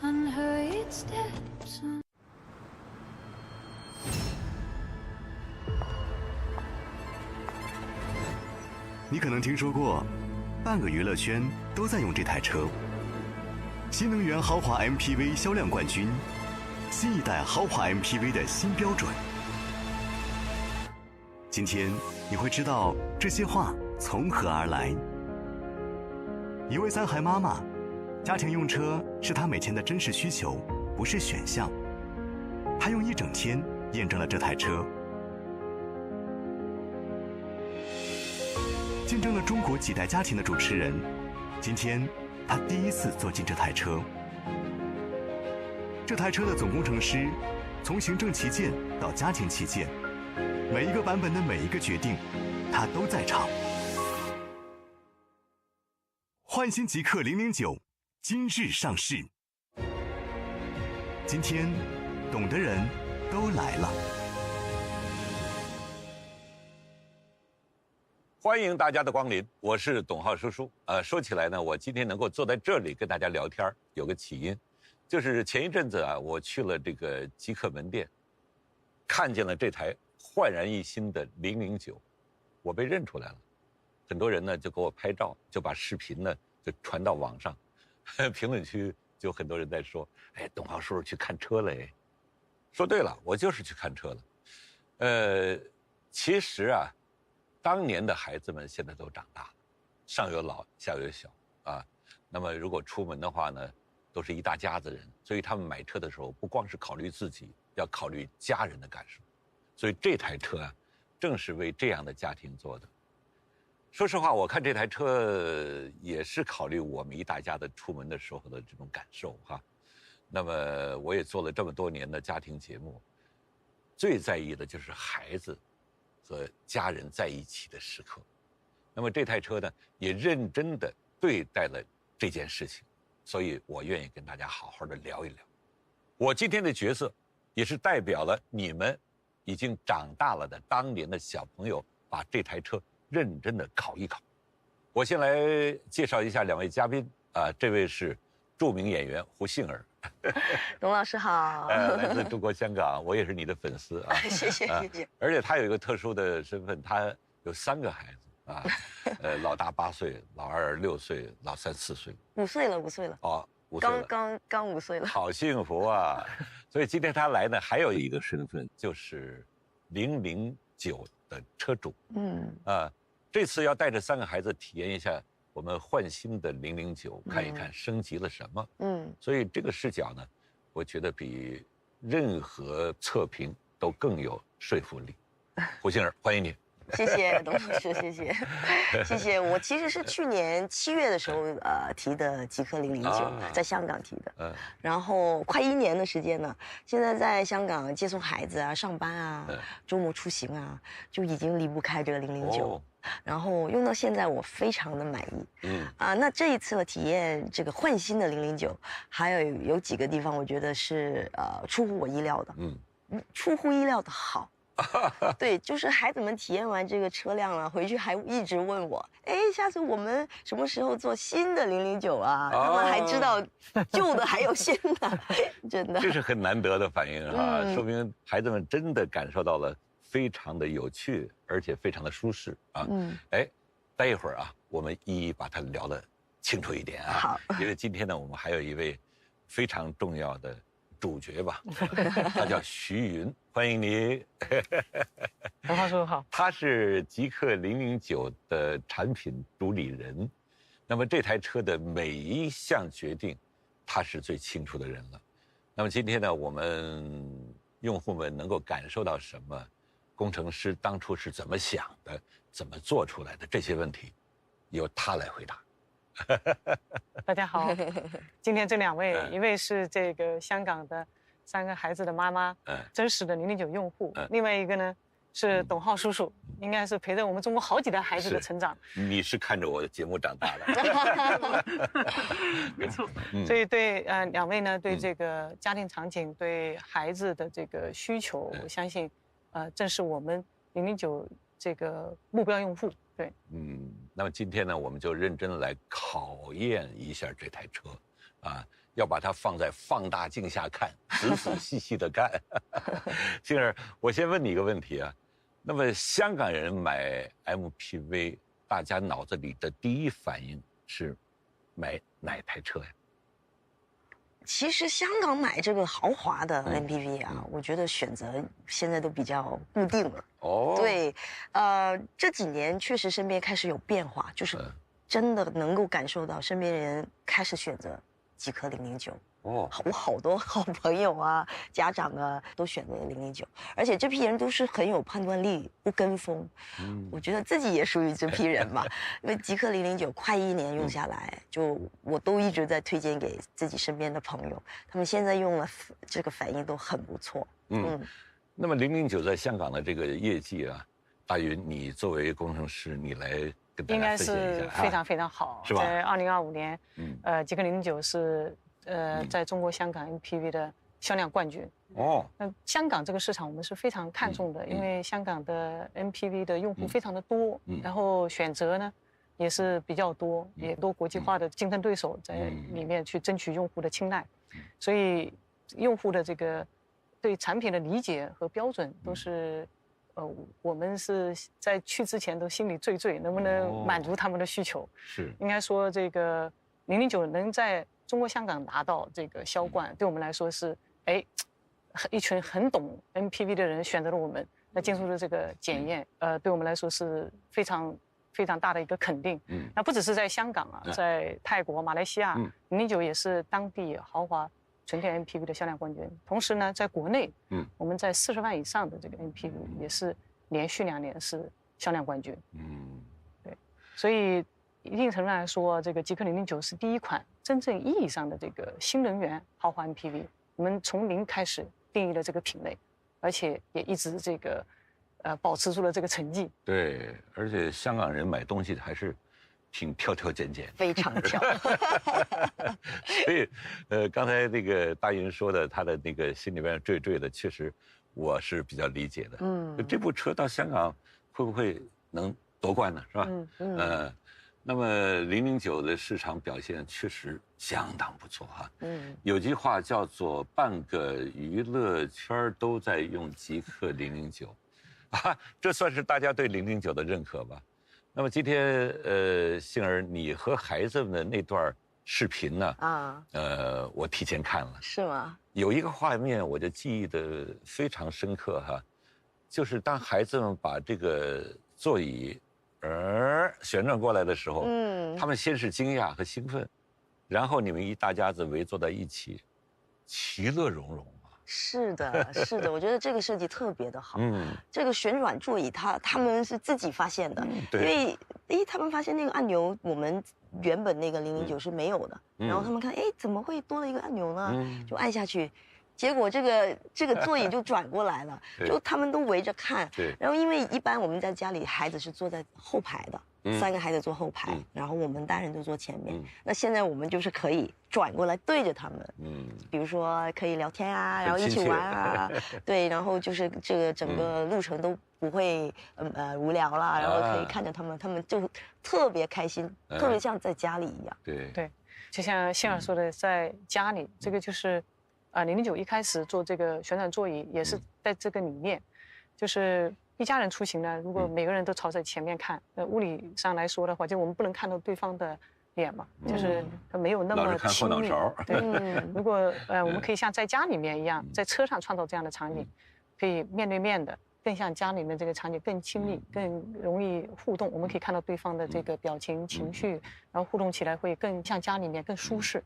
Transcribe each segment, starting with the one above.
unhurried steps on. 你可能听说过，半个娱乐圈都在用这台车。新能源豪华 MPV 销量冠军，新一代豪华 MPV 的新标准。今天你会知道这些话从何而来。一位三孩妈妈，家庭用车是她每天的真实需求，不是选项。她用1整天验证了这台车，见证了中国几代家庭的主持人。今天她第一次坐进这台车。这台车的总工程师，从行政旗舰到家庭旗舰，每一个版本的每一个决定，他都在场。焕新极氪009今日上市。今天，懂的人都来了。欢迎大家的光临，我是董浩叔叔。说起来呢，我今天能够坐在这里跟大家聊天，有个起因，就是前一阵子啊，我去了这个极氪门店，看见了这台焕然一新的009，我被认出来了。很多人呢就给我拍照，就把视频呢就传到网上，评论区就很多人在说：“哎，董浩叔叔去看车了哎。”说对了，我就是去看车了。其实啊，当年的孩子们现在都长大了，上有老下有小啊。那么如果出门的话呢，都是一大家子人，所以他们买车的时候不光是考虑自己，要考虑家人的感受。所以这台车啊，正是为这样的家庭做的。说实话，我看这台车也是考虑我们一大家子出门的时候的这种感受哈。那么我也做了这么多年的家庭节目，最在意的就是孩子和家人在一起的时刻。那么这台车呢，也认真地对待了这件事情，所以我愿意跟大家好好的聊一聊。我今天的角色，也是代表了你们已经长大了的当年的小朋友，把这台车认真的考一考。我先来介绍一下2位嘉宾啊，这位是著名演员胡杏儿。董老师好。来自中国香港，我也是你的粉丝啊。谢谢谢谢。而且他有一个特殊的身份，他有3个孩子啊，老大8岁，老二6岁，老三4岁。5岁了，5岁了。哦，5岁了。刚5岁了。好幸福啊！所以今天他来呢，还有一个身份，就是009的车主。这次要带着3个孩子体验一下我们焕新的009，看一看升级了什么。所以这个视角呢，我觉得比任何测评都更有说服力。胡杏儿，欢迎你。谢谢董老师，谢谢，谢谢。我其实是去年7月的时候提的极氪009，在香港提的。然后快1年的时间呢，现在在香港接送孩子啊、上班啊、周末出行啊，就已经离不开这个009。然后用到现在，我非常的满意。那这一次的体验，这个焕新的009，还有几个地方，我觉得是出乎我意料的。出乎意料的好。对，就是孩子们体验完这个车辆了，回去还一直问我，哎，下次我们什么时候做新的009啊？他们还知道旧的还有新的，真的。这是很难得的反应啊，说明孩子们真的感受到了非常的有趣，而且非常的舒适啊。待一会儿啊，我们一一把它聊得清楚一点啊。好，因为今天呢，我们还有一位非常重要的主角吧，他叫徐云，欢迎你。董浩叔叔好。他是极氪009的产品主理人，那么这台车的每一项决定，他是最清楚的人了。那么今天呢，我们用户们能够感受到什么？工程师当初是怎么想的？怎么做出来的？这些问题，由他来回答。大家好，今天这2位，一位是这个香港的3个孩子的妈妈，真实的009用户，另外一个呢是董浩叔叔，应该是陪着我们中国好几代孩子的成长。你是看着我的节目长大的。没错。所以对2位呢，对这个家庭场景，对孩子的这个需求，我相信正是我们009这个目标用户。对。那么今天呢，我们就认真来考验一下这台车，要把它放在放大镜下看，仔仔细细的看。杏儿，我先问你一个问题啊，那么香港人买 MPV， 大家脑子里的第一反应是买哪台车呀？其实香港买这个豪华的 MPV 啊，我觉得选择现在都比较固定了。哦，对，这几年确实身边开始有变化，就是真的能够感受到身边人开始选择极氪009。哦，我好多好朋友啊、家长啊都选择了009，而且这批人都是很有判断力，不跟风。我觉得自己也属于这批人嘛，因为极氪009快1年用下来，就我都一直在推荐给自己身边的朋友，他们现在用了，这个反应都很不错。那么009在香港的这个业绩啊，大云，你作为工程师，你来跟大家分享一下。应该是非常非常好，是吧？在2025年，极氪009是在中国香港 MPV 的销量冠军。哦，那香港这个市场我们是非常看重的，因为香港的 MPV 的用户非常的多，然后选择呢也是比较多，也多国际化的竞争对手在里面去争取用户的青睐，所以用户的这个对产品的理解和标准都是，我们是在去之前都心里惴，能不能满足他们的需求？是，应该说这个009能在中国香港拿到这个销冠，对我们来说是一群很懂 MPV 的人选择了我们，那经受了这个检验，对我们来说是非常非常大的一个肯定。那不只是在香港啊，在泰国、马来西亚，009也是当地豪华纯电 MPV 的销量冠军。同时呢，在国内，我们在40万以上的这个 MPV 也是连续2年是销量冠军。对，所以一定程度来说，这个极氪009是第一款真正意义上的这个新能源豪华 MPV。我们从零开始定义了这个品类，而且也一直这个保持住了这个成绩。对，而且香港人买东西还是挺挑拣，非常挑。所以，刚才那个大云说的，他的那个心里边惴的，确实我是比较理解的。这部车到香港会不会能夺冠呢？是吧？那么009的市场表现确实相当不错哈。有句话叫做“半个娱乐圈都在用极氪009”，这算是大家对009的认可吧。那么今天杏儿，你和孩子们的那段视频呢？我提前看了。是吗？有一个画面我就记忆得非常深刻哈，就是当孩子们把这个座椅旋转过来的时候，他们先是惊讶和兴奋，然后你们一大家子围坐在一起，其乐融融。是的，是的，我觉得这个设计特别的好。这个旋转座椅他们是自己发现的，因为他们发现那个按钮我们原本那个009是没有的，然后他们看怎么会多了一个按钮呢？就按下去。结果这个座椅就转过来了，就他们都围着看。然后因为一般我们在家里孩子是坐在后排的，3个孩子坐后排，然后我们大人都坐前面。那现在我们就是可以转过来对着他们，比如说可以聊天啊，然后一起玩啊，对，然后就是这个整个路程都不会无聊啦，然后可以看着他们，他们就特别开心，特别像在家里一样。对，就像杏儿说的，在家里这个就是。009一开始做这个旋转座椅也是在这个理念，就是一家人出行呢，如果每个人都朝在前面看，物理上来说的话，就我们不能看到对方的脸嘛，就是没有那么亲密。对，如果我们可以像在家里面一样，在车上创造这样的场景，可以面对面的，更像家里面这个场景更亲密，更容易互动。我们可以看到对方的这个表情、情绪，然后互动起来会更像家里面更舒适。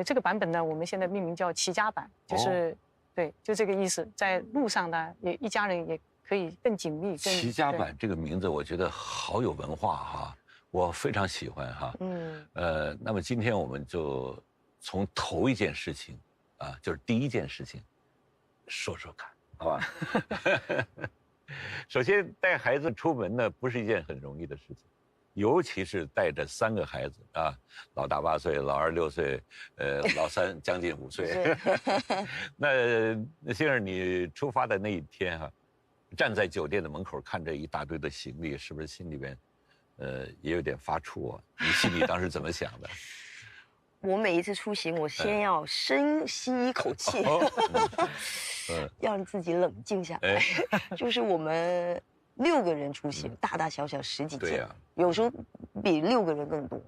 这个版本呢，我们现在命名叫齐家版，就是对，就这个意思。在路上呢，也一家人也可以更紧密。齐家版这个名字，我觉得好有文化哈，我非常喜欢哈。那么今天我们就从头一件事情就是第一件事情说说看。好吧，首先带孩子出门呢，不是一件很容易的事情，尤其是带着3个孩子老大8岁，老2 6岁，老3将近5岁。那杏儿，你出发的那一天站在酒店的门口看着一大堆的行李，是不是心里边也有点发怵啊？你心里当时怎么想的？我每一次出行，我先要深吸一口气，让自己冷静下来。就是我们6个人出行，大大小小10几件，有时候比6个人更多。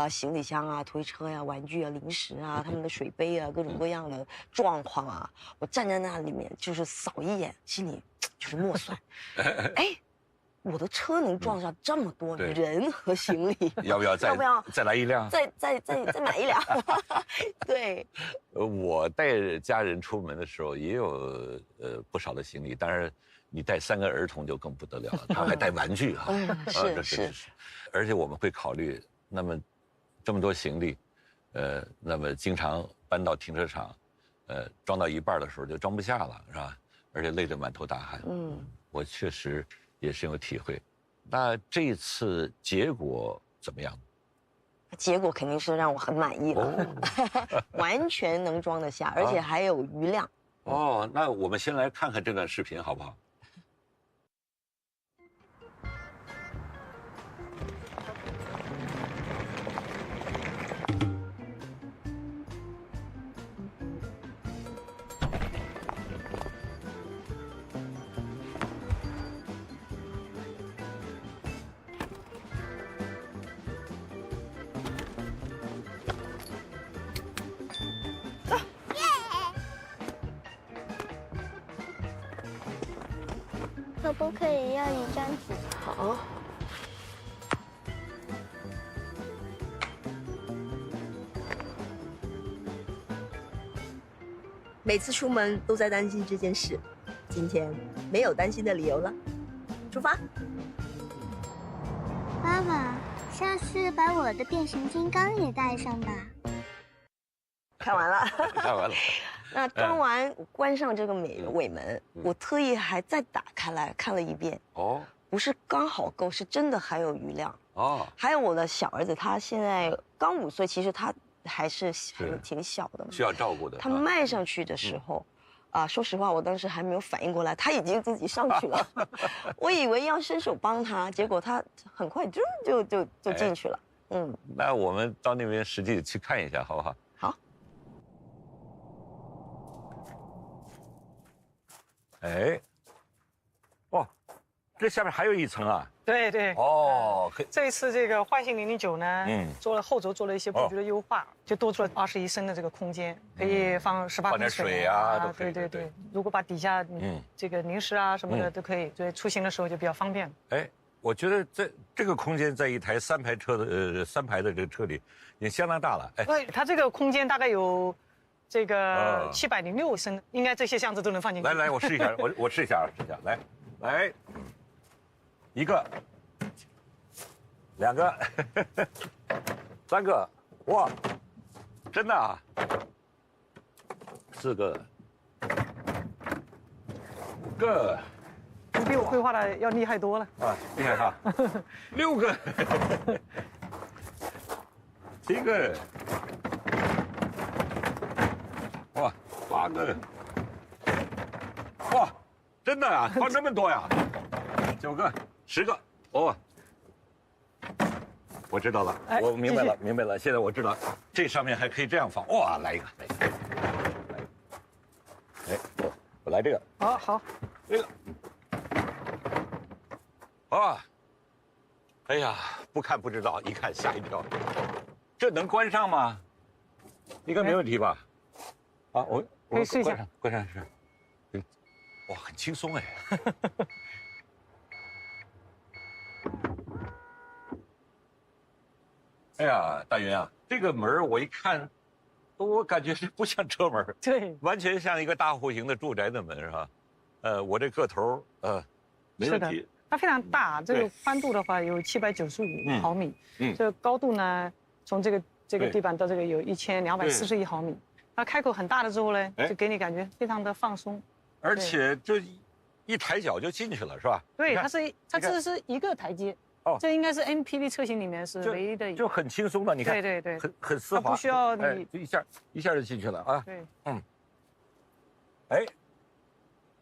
行李箱啊、推车呀、玩具啊、零食啊、他们的水杯啊，各种各样的状况啊，我站在那里面就是扫一眼，心里就是默算，哎。我的车能装上这么多人和行李，要不要再来一辆？再买一辆？对。我带家人出门的时候也有不少的行李，当然你带3个儿童就更不得了了，他还带玩具哈。是。而且我们会考虑，那么这么多行李，那么经常搬到停车场，装到一半的时候就装不下了，是吧？而且累得满头大汗。我确实。也深有体会，那这一次结果怎么样？结果肯定是让我很满意了，完全能装得下，而且还有余量。那我们先来看看这段视频好不好？可不可以要一张纸？好。每次出门都在担心这件事，今天没有担心的理由了。出发。爸爸，下次把我的变形金刚也带上吧。看完了。看完了。那装完关上这个尾门，我特意还再打开来看了一遍。不是刚好够，是真的还有余量。还有我的小儿子，他现在刚5岁，其实他还是挺小的，需要照顾的。他迈上去的时候，说实话，我当时还没有反应过来，他已经自己上去了。我以为要伸手帮他，结果他很快就进去了。那我们到那边实际去看一下，好不好？好。这下面还有一层啊。对。这一次这个幻星009呢，做了后轴做了一些布局的优化，就多出了21升的这个空间，可以放18放点水啊。对。如果把底下这个零食啊什么的都可以，所以出行的时候就比较方便。我觉得这个空间在一台3排车的3排的这个车里已经相当大了。它这个空间大概有这个706升，应该这些箱子都能放进去。来，我试一下，我试一下，来。1个，2个，3个，哇，真的啊！4个，5个，你比我绘画的要厉害多了厉害哈！6个，7个，哇，8个，哇，真的啊，放这么多呀！9个。10个，我知道了，我明白了，现在我知道，这上面还可以这样放，哇，来一个，我来这个，好，这个，哎呀，不看不知道，一看吓一跳，这能关上吗？应该没问题吧？我可以试一下，关上是，哇，很轻松哎。哎呀，大云啊，这个门我一看，我感觉是不像车门，对，完全像一个大户型的住宅的门，是吧？我这个头，没问题。它非常大，这个宽度的话有795毫米，这个高度呢，从这个地板到这个有1241毫米。它开口很大了之后呢，就给你感觉非常的放松，而且就一抬脚就进去了，是吧？对，它这是一个台阶。这应该是 MPV 车型里面是唯一的，就很轻松的，你看，对，很丝滑，不需要你就一下就进去了啊。对，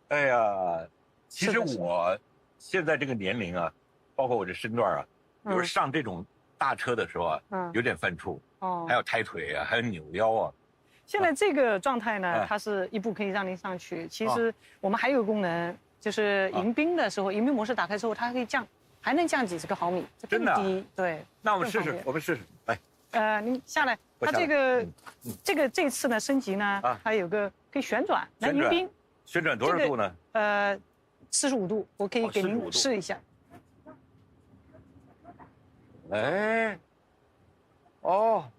哎呀，其实我现在这个年龄啊，包括我这身段啊，有时上这种大车的时候啊，有点犯怵。还要抬腿啊，还有扭腰啊。现在这个状态呢，它是一步可以让您上去。其实我们还有个功能，就是迎宾的时候，迎宾模式打开之后，它可以降，还能降几十个毫米，真的？对。那我们试试，我们试试。来，您下来。它这次呢升级呢，它有个可以旋转来迎宾。旋转多少度呢？45度，我可以给您试一下。哎，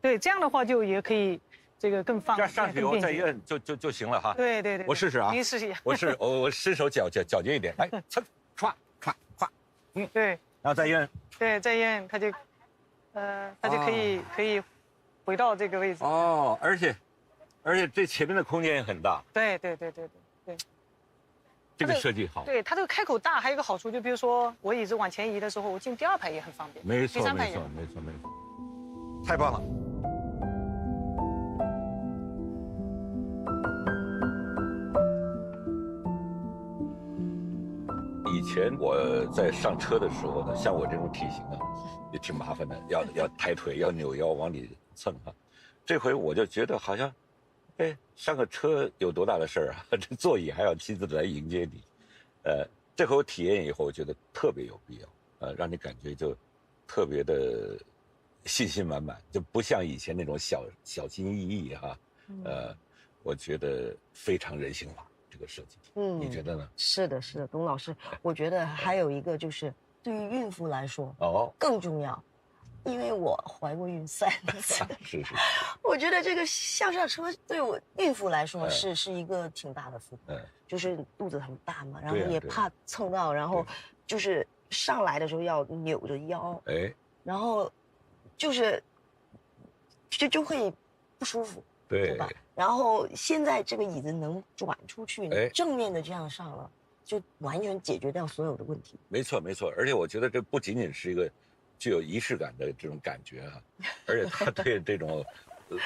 对，这样的话就也可可以这个更放。这样上去以后再一摁就行了哈。对，我试试啊。您试一下。我伸手矫捷一点，来，噌，唰，对。然后再一摁。对，再一摁它就，它就可以回到这个位置。而且这前面的空间也很大。对。这个设计好。对，它这个开口大，还有一个好处，就比如说我椅子往前移的时候，我进第2排也很方便。没错，太棒了。以前我在上车的时候呢，像我这种体型啊，也挺麻烦的，要抬腿，要扭腰往里蹭哈。这回我就觉得好像。上个车有多大的事儿啊？这座椅还要亲自来迎接你，这回我体验以后，我觉得特别有必要，让你感觉就特别的信心满满，就不像以前那种小心翼翼哈，我觉得非常人性化这个设计，你觉得呢？是的，董老师，我觉得还有一个就是对于孕妇来说，更重要。因为我怀过孕3次，是，我觉得这个向上车对我孕妇来说是一个挺大的负担，就是肚子很大嘛，然后也怕蹭到，然后就是上来的时候要扭着腰，然后就是就会不舒服，对吧？然后现在这个椅子能转出去，正面的这样上了，就完全解决掉所有的问题。没错，而且我觉得这不仅仅是一个。具有仪式感的这种感觉啊，而且他对这种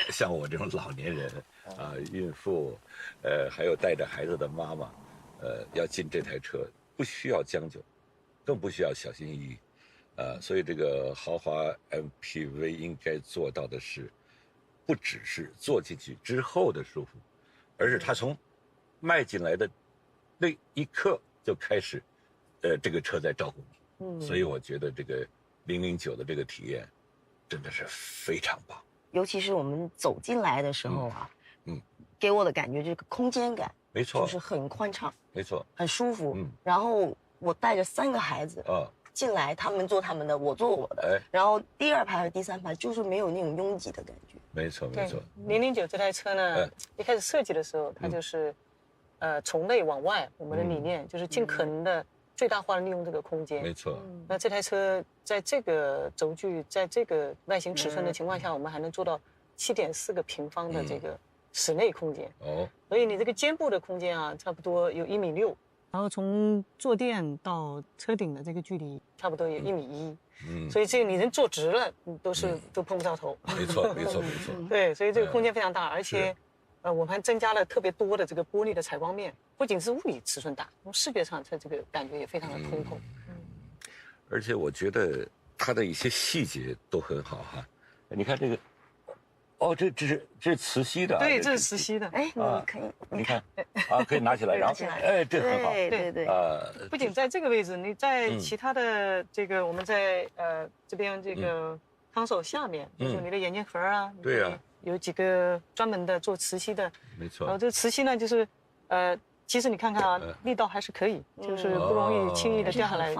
像我这种老年人啊、孕妇，还有带着孩子的妈妈，要进这台车不需要将就，更不需要小心翼翼，所以这个豪华 MPV 应该做到的是，不只是坐进去之后的舒服，而是他从迈进来的那一刻就开始，这个车在照顾你，所以我觉得这个。009的这个体验，真的是非常棒。尤其是我们走进来的时候啊，给我的感觉这个空间感，没错，就是很宽敞，没错，很舒服。然后我带着3个孩子进来，他们坐他们的，我坐我的。然后第2排和第3排就是没有那种拥挤的感觉。没错。009这台车呢，一开始设计的时候，它就是，从内往外，我们的理念就是尽可能的。最大化的利用这个空间，没错。那这台车在这个轴距，在这个外形尺寸的情况下，我们还能做到7.4个平方的这个室内空间。所以你这个肩部的空间啊，差不多有1.6米，然后从坐垫到车顶的这个距离，差不多有1.1米。所以这个你人坐直了，你都碰不到头。没错。对，所以这个空间非常大，而且。我们还增加了特别多的这个玻璃的采光面，不仅是物理尺寸大，从视觉上它这个感觉也非常的通透。而且我觉得它的一些细节都很好哈。你看这个，这是磁吸的。对，这是磁吸的。你可以，你看可以拿起来，然后这很好。对。不仅在这个位置，你在其他的这个我们在这边这个康手下面，就是你的眼镜盒啊。对呀。有几个专门的做磁吸的，没错。然后这个磁吸呢，就是其实你看看啊，力道还是可以，就是不容易轻易的掉下来，很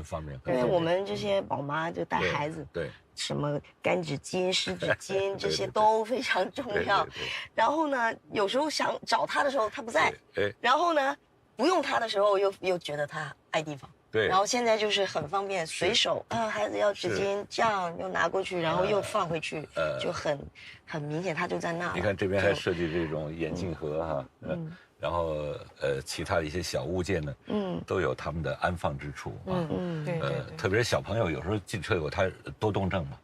方便。因为我们这些宝妈就带孩子，对，什么干纸巾、湿纸巾这些都非常重要。然后呢，有时候想找他的时候他不在，然后呢，不用他的时候又觉得他碍地方。对，然后现在就是很方便，随手孩子要纸巾，这样又拿过去，然后又放回去，就很明显，他就在那。你看这边还设计这种眼镜盒哈，然后其他的一些小物件呢，都有他们的安放之处啊，对，特别是小朋友有时候进车以后他多动症嘛，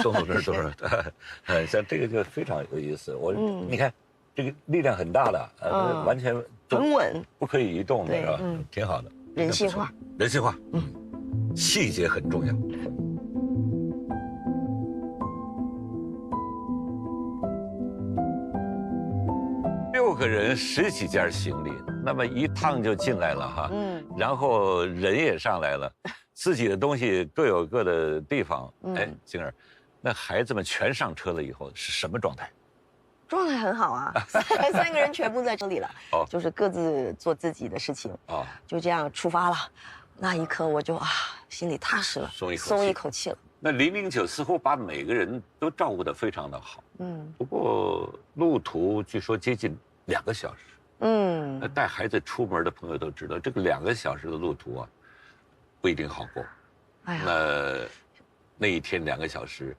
动症都是，像这个就非常有意思。你看这个力量很大的，完全很稳，不可以移动的是吧？挺好的。人性化，细节很重要。个人10几件行李，那么一趟就进来了哈。然后人也上来了，自己的东西各有各的地方。哎，晶儿，那孩子们全上车了以后是什么状态？状态很好啊，3个人全部在车里了，就是各自做自己的事情。就这样出发了。那一刻我就心里踏实了，松一口气了。那009似乎把每个人都照顾得非常的好。不过路途据说接近2个小时。那带孩子出门的朋友都知道，这个2个小时的路途啊，不一定好过。哎呀，那一天2个小时，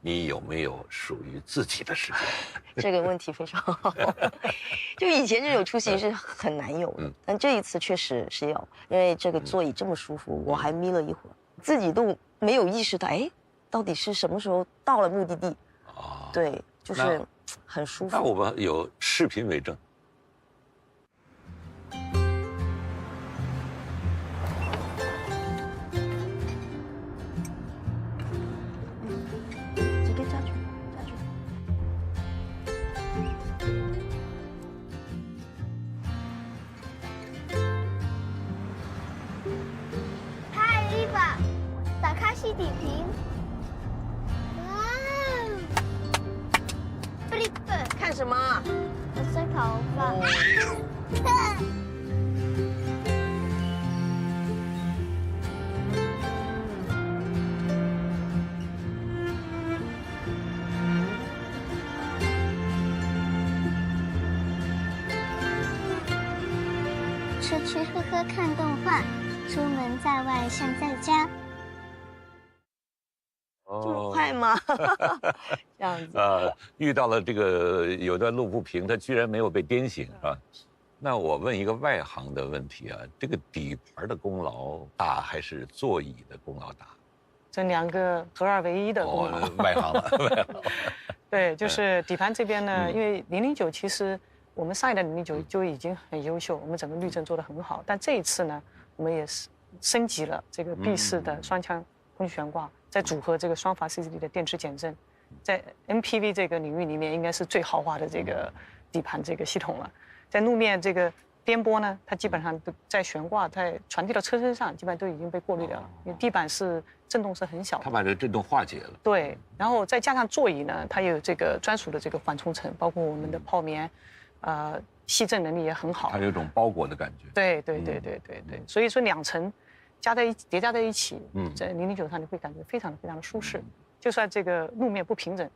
你有没有属于自己的时间？这个问题非常好。就以前这种出行是很难有的，但这一次确实是有，因为这个座椅这么舒服，我还眯了一会儿，自己都没有意识到，哎，到底是什么时候到了目的地？对，就是很舒服。那我们有视频为证。底屏，哇！flip， 看什么？我吹头发。吃吃喝喝看动画，出门在外像在家。就是快吗？这样子遇到了这个有段路不平，他居然没有被颠醒，是吧？那我问一个外行的问题啊，这个底盘的功劳大还是座椅的功劳大？这2个合二为一的功劳。外行了，外行了。对，就是底盘这边呢，因为009其实我们上一代009就已经很优秀，我们整个滤震做得很好，但这一次呢，我们也是升级了这个闭式的双腔空气悬挂。再组合这个双阀 CCD 的电池减震，在 MPV 这个领域里面，应该是最豪华的这个底盘这个系统了。在路面这个颠簸呢，它基本上都在悬挂在传递到车身上，基本上都已经被过滤掉了。因为地板是震动是很小的，它把这个震动化解了。对，然后再加上座椅呢，它也有这个专属的这个缓冲层，包括我们的泡棉，吸震能力也很好。它有一种包裹的感觉。对，所以说2层。叠加在一起，在009上你会感觉非常的舒适，就算这个路面不平整，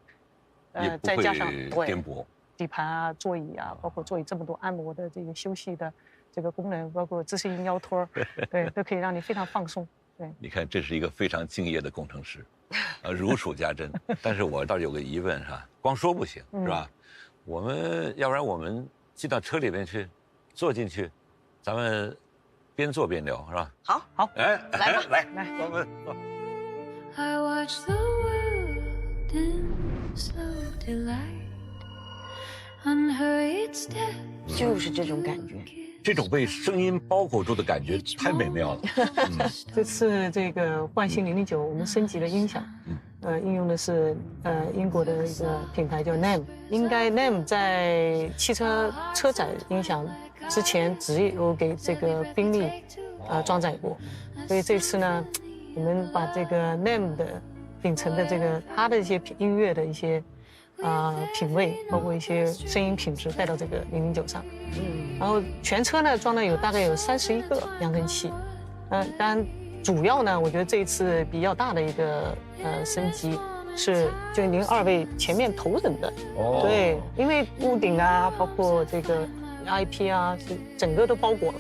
再加上颠簸，底盘啊、座椅啊，包括座椅这么多按摩的这个休息的这个功能，包括自适应腰托，对，都可以让你非常放松。对，你看这是一个非常敬业的工程师，如数家珍。但是我倒有个疑问哈，光说不行是吧？要不然我们进到车里面去，坐进去，咱们。边做边聊是吧？好，哎，来吧，来，我们。I watch the world in slow delight, unhurried steps. 就是这种感觉，这种被声音包裹住的感觉太美妙了。这次这个焕新009，我们升级了音响，应用的是英国的一个品牌叫 NEM， 应该 NEM 在汽车车载音响。之前只有给这个宾利装载过，所以这次呢，我们把这个 NEM 的秉承的这个它的一些音乐的一些品味，包括一些声音品质带到这个009上。然后全车呢装的大概有31个扬声器，当然主要呢，我觉得这一次比较大的一个升级是就您2位前面头枕的，对，因为屋顶啊，包括这个。IP 啊，是整个都包裹了，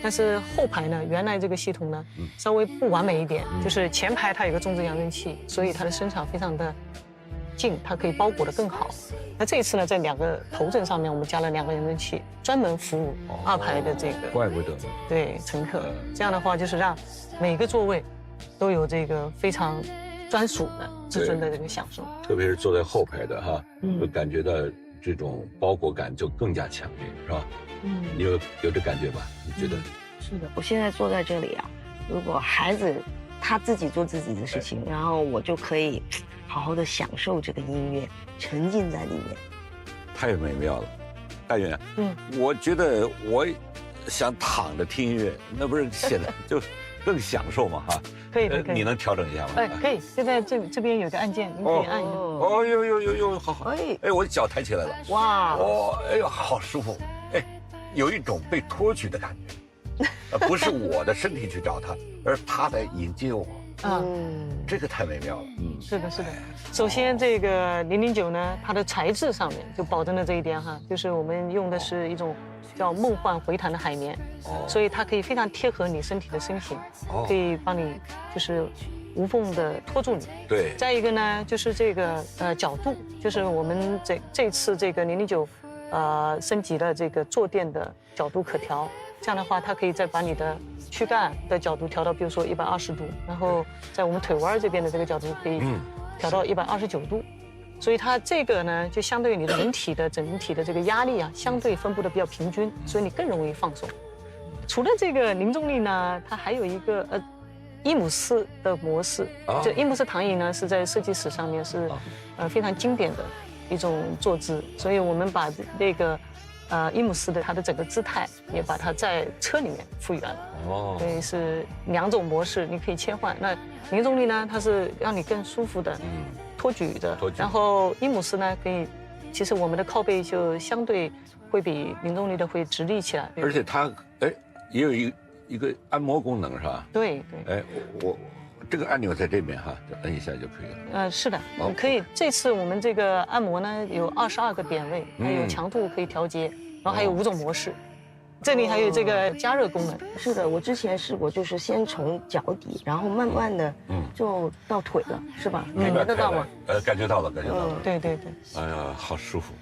但是后排呢，原来这个系统呢稍微不完美一点，就是前排它有个中置扬声器，所以它的声场非常的近，它可以包裹得更好。那这一次呢，在2个头枕上面，我们加了2个扬声器，专门服务2排的这个，怪不得对乘客。这样的话，就是让每个座位都有这个非常专属的至尊的这个享受。特别是坐在后排的哈，会感觉到。这种包裹感就更加强烈，是吧？你有这感觉吧？你觉得？是的，我现在坐在这里啊，如果孩子他自己做自己的事情，然后我就可以好好的享受这个音乐，沉浸在里面，太美妙了。大云，我觉得我想躺着听音乐，那不是显得就更享受吗？哈，可以你能调整一下吗？可以，现在这边有个按键，你可以按一下。哦呦，好，我的脚抬起来了，哇，哎呦，好舒服，哎，有一种被托举的感觉，不是我的身体去找他，而他在引接我。这个太美妙了。是的。首先，这个009呢，它的材质上面就保证了这一点哈，就是我们用的是一种叫梦幻回弹的海绵，所以它可以非常贴合你身体的身形，可以帮你就是无缝的托住你。对。再一个呢，就是这个角度，就是我们这次这个009升级了这个坐垫的角度可调。这样的话，它可以再把你的躯干的角度调到，比如说120度，然后在我们腿弯这边的这个角度可以调到129度，所以它这个呢，就相对于你的人体的整体的这个压力啊，相对分布的比较平均，所以你更容易放松。除了这个零重力呢，它还有一个伊姆斯的模式，这伊姆斯躺椅呢是在设计史上面是非常经典的一种坐姿，所以我们把那个。伊姆斯的它的整个姿态也把它在车里面复原了，所以是2种模式，你可以切换。那零重力呢，它是让你更舒服的托举的，然后伊姆斯呢可以，其实我们的靠背就相对会比零重力的会直立起来，而且它也有一个按摩功能是吧？对。我这个按钮在这边哈，就摁一下就可以了。是的，可以。这次我们这个按摩呢有22个点位，还有强度可以调节，然后还有5种模式。这里还有这个加热功能。是的，我之前试过，就是先从脚底，然后慢慢的就到腿了，是吧？感觉得到吗？感觉到了。对。哎呀，好舒服。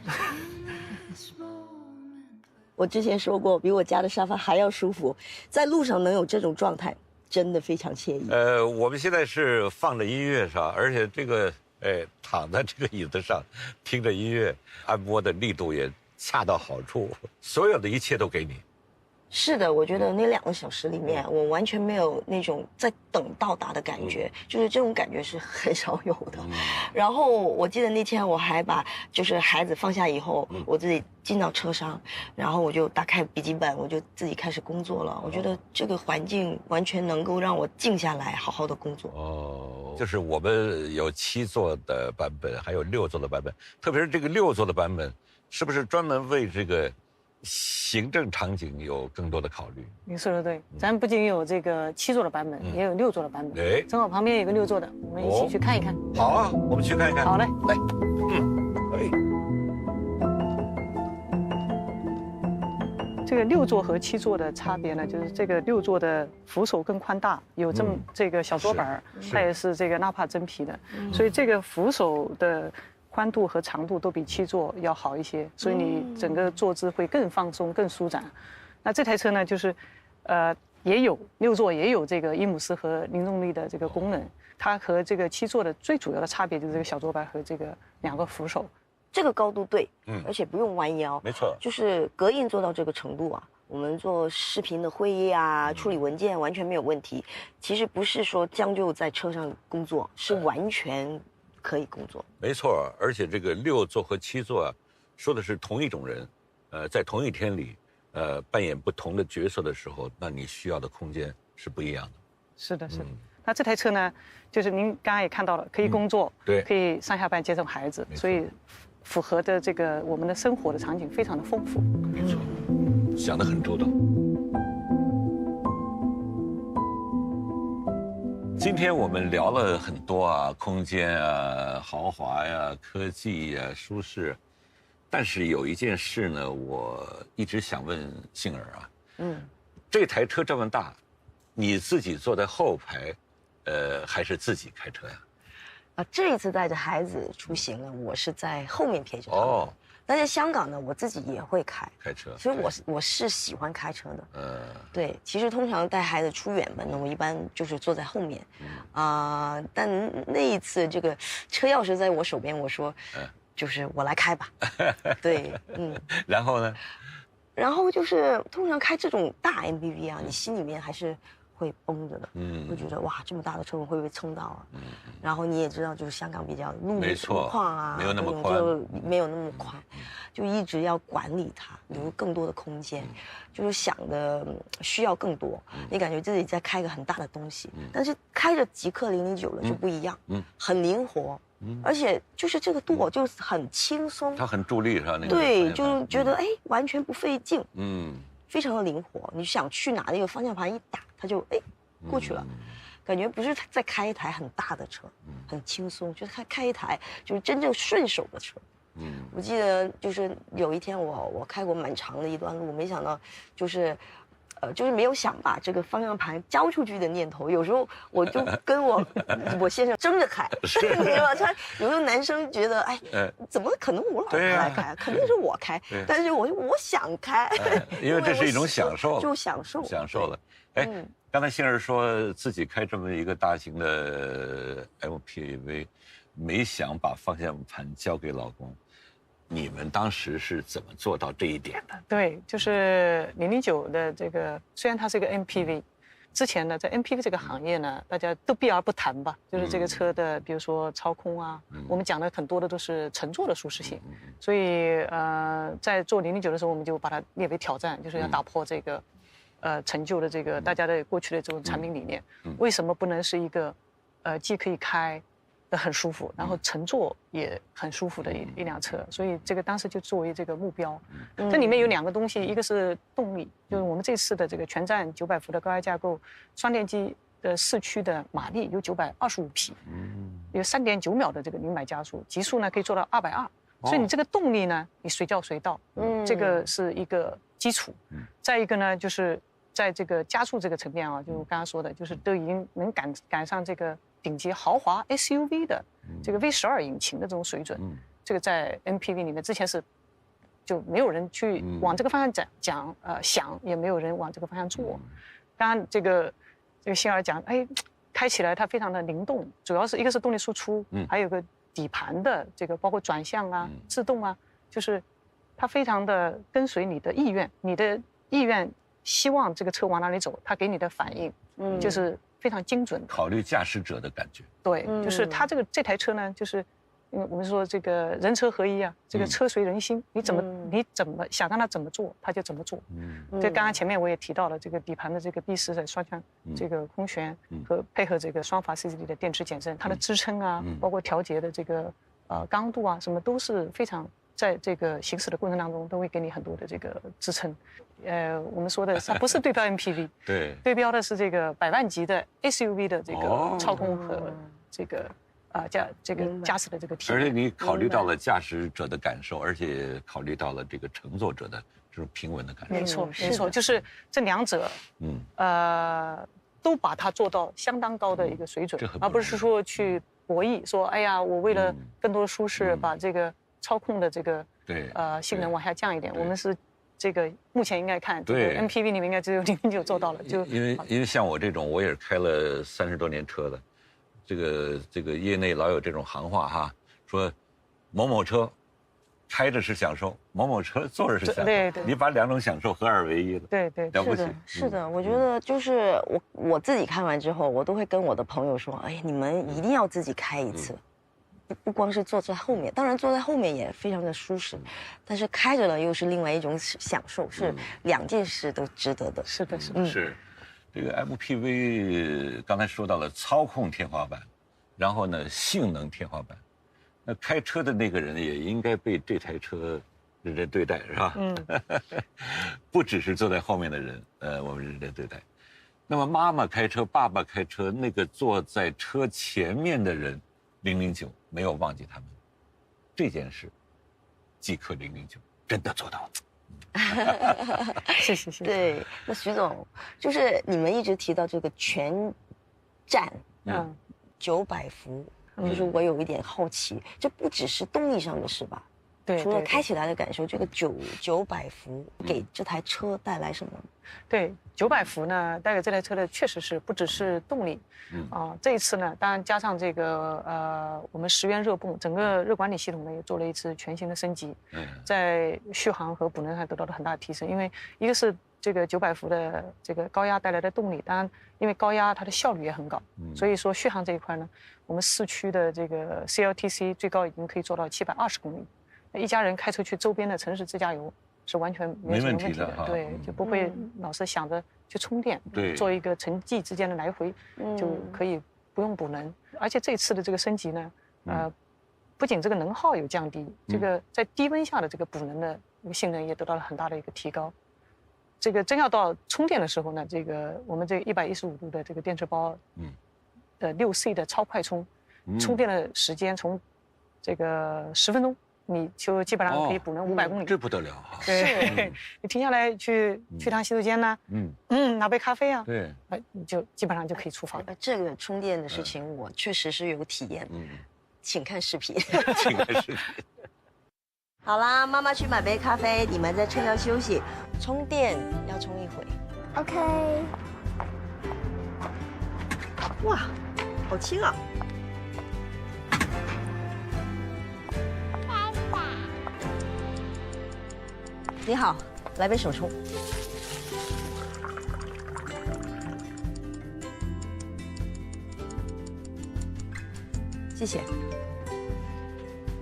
我之前说过，比我家的沙发还要舒服，在路上能有这种状态。真的非常惬意。我们现在是放着音乐是吧？而且这个躺在这个椅子上，听着音乐，按摩的力度也恰到好处，所有的一切都给你。是的，我觉得那2个小时里面，我完全没有那种在等到达的感觉，就是这种感觉是很少有的。然后我记得那天我还把就是孩子放下以后，我自己进到车上，然后我就打开笔记本，我就自己开始工作了。我觉得这个环境完全能够让我静下来，好好的工作。就是我们有7座的版本，还有6座的版本，特别是这个6座的版本，是不是专门为这个行政场景有更多的考虑？你说的对，咱不仅有这个7座的版本，也有6座的版本。正好旁边有个6座的，我们一起去看一看。好啊，我们去看一看。好嘞，来，这个6座和7座的差别呢，就是这个6座的扶手更宽大，有这个小桌板，它也是这个纳帕真皮的，所以这个扶手的宽度和长度都比7座要好一些，所以你整个坐姿会更放松、更舒展。那这台车呢，就是也有6座也有这个伊姆斯和零重力的这个功能，它和这个7座的最主要的差别就是这个小桌板和这个2个扶手。这个高度对，而且不用弯腰，没错，就是隔音做到这个程度啊。我们做视频的会议啊，处理文件完全没有问题。其实不是说将就在车上工作，是完全可以工作。没错，而且这个6座和7座啊，说的是同一种人，在同一天里，扮演不同的角色的时候，那你需要的空间是不一样的。是的。那这台车呢，就是您刚刚也看到了，可以工作，对，可以上下班接送孩子，所以符合的这个我们的生活的场景非常的丰富。没错，想得很周到。今天我们聊了很多啊，空间啊，豪华呀，科技呀，舒适。但是有一件事呢，我一直想问杏儿啊，这台车这么大，你自己坐在后排，还是自己开车呀？这一次带着孩子出行呢，我是在后面陪着他。但在香港呢，我自己也会开车。其实我是喜欢开车的。对，其实通常带孩子出远门呢，我一般就是坐在后面。但那一次这个车钥匙在我手边，我说，就是我来开吧。对，然后呢？然后就是通常开这种大 MPV 啊，你心里面还是会绷着的，会觉得哇，这么大的车我会不会蹭到啊？然后你也知道，就是香港比较路况啊，没有那么宽，就没有那么宽，就一直要管理它，留更多的空间，就是想的需要更多。你感觉自己在开个很大的东西，但是开着极氪009了就不一样，很灵活。而且就是这个舵就是很轻松，它很助力是吧？那个对，就觉得完全不费劲，非常的灵活。你想去哪，那个方向盘一打，它就过去了，感觉不是在开一台很大的车，很轻松，就是开一台就是真正顺手的车。我记得就是有一天我开过蛮长的一段路，没想到就是没有想把这个方向盘交出去的念头。有时候我就跟我先生争着开，你知道吗？他有时候男生觉得，怎么可能我老婆来开？肯定是我开。但是我想开，因为这是一种享受，就享受了。刚才杏儿说自己开这么一个大型的 MPV， 没想把方向盘交给老公。你们当时是怎么做到这一点的？对，就是009的这个，虽然它是一个 MPV，之前呢，在 MPV 这个行业呢，大家都避而不谈吧，就是这个车的，比如说操控啊，我们讲的很多的都是乘坐的舒适性，所以在做009的时候，我们就把它列为挑战，就是要打破这个陈旧的这个大家的过去的这种产品理念，为什么不能是一个既可以开的很舒服，然后乘坐也很舒服的一辆车，所以这个当时就作为这个目标。这里面有2个东西，一个是动力，就是我们这次的这个全站900伏的高压架构双电机的市区的马力有925匹，有3.9秒的这个零百加速，极速呢可以做到220，所以你这个动力呢，你随叫随到，这个是一个基础。再一个呢，就是在这个加速这个层面啊，就我刚刚说的，就是都已经能赶上这个顶级豪华 SUV 的这个 V12引擎的这种水准，这个在 MPV 里面之前是就没有人去往这个方向想，也没有人往这个方向做。刚刚这个杏儿讲，开起来它非常的灵动，主要是一个是动力输出，还有个底盘的这个包括转向啊、制动啊，就是它非常的跟随你的意愿，你的意愿希望这个车往哪里走，它给你的反应，就是非常精准的，考虑驾驶者的感觉。对，就是它这台车呢，就是因为我们说这个人车合一啊，这个车随人心，你怎么想让它怎么做，它就怎么做。这刚刚前面我也提到了这个底盘的这个B4的双向这个空悬和配合这个双阀 CCD 的电池减震，它的支撑啊，包括调节的这个刚度啊，什么都是非常在这个行驶的过程当中都会给你很多的这个支撑。我们说的它不是对标 MPV， 对，对标的是这个100万级的 SUV 的这个操控和这个驾驶的这个体验。而且你考虑到了驾驶者的感受，而且考虑到了这个乘坐者的这种平稳的感受。没错，没错，就是这2者，都把它做到相当高的一个水准，而不是说去博弈，说哎呀，我为了更多的舒适，把这个操控的这个性能往下降一点。我们是这个目前应该看，对 MPV 里面应该只有009做到了。就因为像我这种，我也是开了30多年车的，这个业内老有这种行话哈，说某某车开着是享受，某某车坐着是享受，对，你把2种享受合二为一了，对，了不起。是的，我觉得就是我自己看完之后，我都会跟我的朋友说，你们一定要自己开一次。不光是坐在后面，当然坐在后面也非常的舒适，但是开着呢又是另外一种享受，是2件事都值得的。是的，是这个 MPV 刚才说到了操控天花板，然后呢性能天花板，那开车的那个人也应该被这台车认真对待，是吧？不只是坐在后面的人，我们认真对待。那么妈妈开车，爸爸开车，那个坐在车前面的人，009没有忘记他们这件事，极氪009真的做到了。谢谢。对，那徐总，就是你们一直提到这个全站，900伏，就是我有一点好奇，这不只是动力上的事吧？对，除了开起来的感受，这个900伏给这台车带来什么？对，900伏呢，带给这台车的确实是不只是动力，这一次呢，当然加上这个我们10元热泵，整个热管理系统呢也做了一次全新的升级，在续航和补能上得到了很大的提升。因为一个是这个900伏的这个高压带来的动力，当然因为高压它的效率也很高，所以说续航这一块呢，我们市区的这个 CLTC 最高已经可以做到720公里，那一家人开车去周边的城市自驾游是完全没什么问题的，对，就不会老是想着去充电，对，做一个城际之间的来回，就可以不用补能。而且这次的这个升级呢，不仅这个能耗有降低，这个在低温下的这个补能的一个性能也得到了很大的一个提高。这个真要到充电的时候呢，这个我们这个115度的这个电池包，6C 的超快充，充电的时间从这个10分钟。你就基本上可以补能500公里，这不得了哈！对，你停下来去趟洗手间呢，拿杯咖啡啊，对，你就基本上就可以出发了。这个充电的事情我确实是有体验，请看视频。请看视频。好啦，妈妈去买杯咖啡，你们在车上休息，充电要充一会。OK。哇，好轻啊！你好，来杯手冲。谢谢。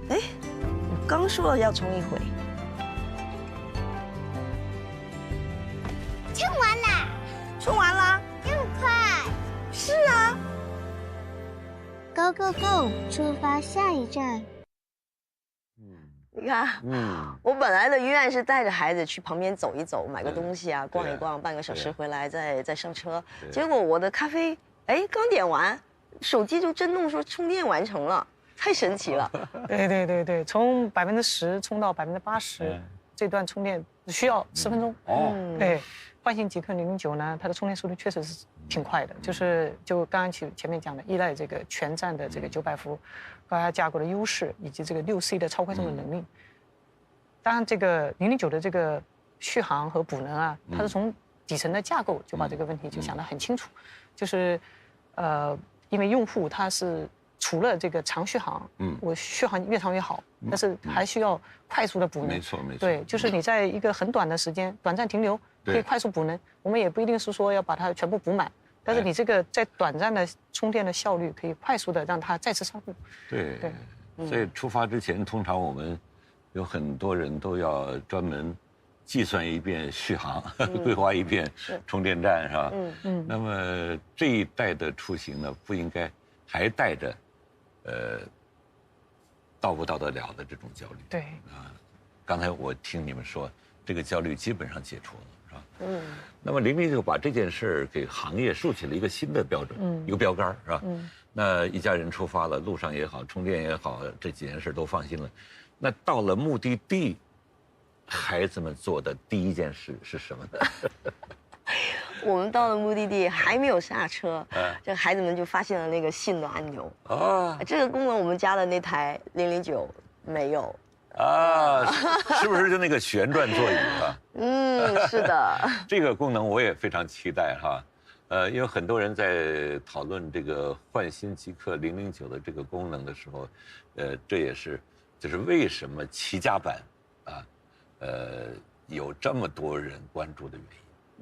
哎，我刚说了要充一会。充完了。充完了？这么快？是啊。Go go go！ 出发下一站。你看，我本来的预案是带着孩子去旁边走一走，买个东西啊，逛一逛，半个小时回来再上车。结果我的咖啡，刚点完，手机就震动说充电完成了，太神奇了。对，从10%充到80%，这段充电只需要10分钟。对，焕新极氪009呢，它的充电速度确实是挺快的，就刚刚前面讲的，依赖这个全站的这个900伏高压架构的优势，以及这个6C 的超快充的能力。当然，这个009的这个续航和补能啊，它是从底层的架构就把这个问题就想得很清楚，就是因为用户他是除了这个长续航，我续航越长越好，但是还需要快速的补能。没错。对，就是你在一个很短的时间，短暂停留可以快速补能，我们也不一定是说要把它全部补满。但是你这个在短暂的充电的效率可以快速的让它再次上路。对，所以出发之前，通常我们有很多人都要专门计算一遍续航，规划一遍充电站，是吧？那么这一代的出行呢，不应该还带着到不到得了的这种焦虑。对啊，刚才我听你们说，这个焦虑基本上解除了。那么009把这件事儿给行业竖起了一个新的标准，一个标杆，是吧？那一家人出发了，路上也好，充电也好，这几件事都放心了。那到了目的地，孩子们做的第一件事是什么呢？我们到了目的地还没有下车，这孩子们就发现了那个信的按钮。这个功能我们家的那台009没有。是不是就那个旋转座椅啊？是的。这个功能我也非常期待哈，因为很多人在讨论这个焕新极氪009的这个功能的时候，这也是就是为什么7家版啊，有这么多人关注的原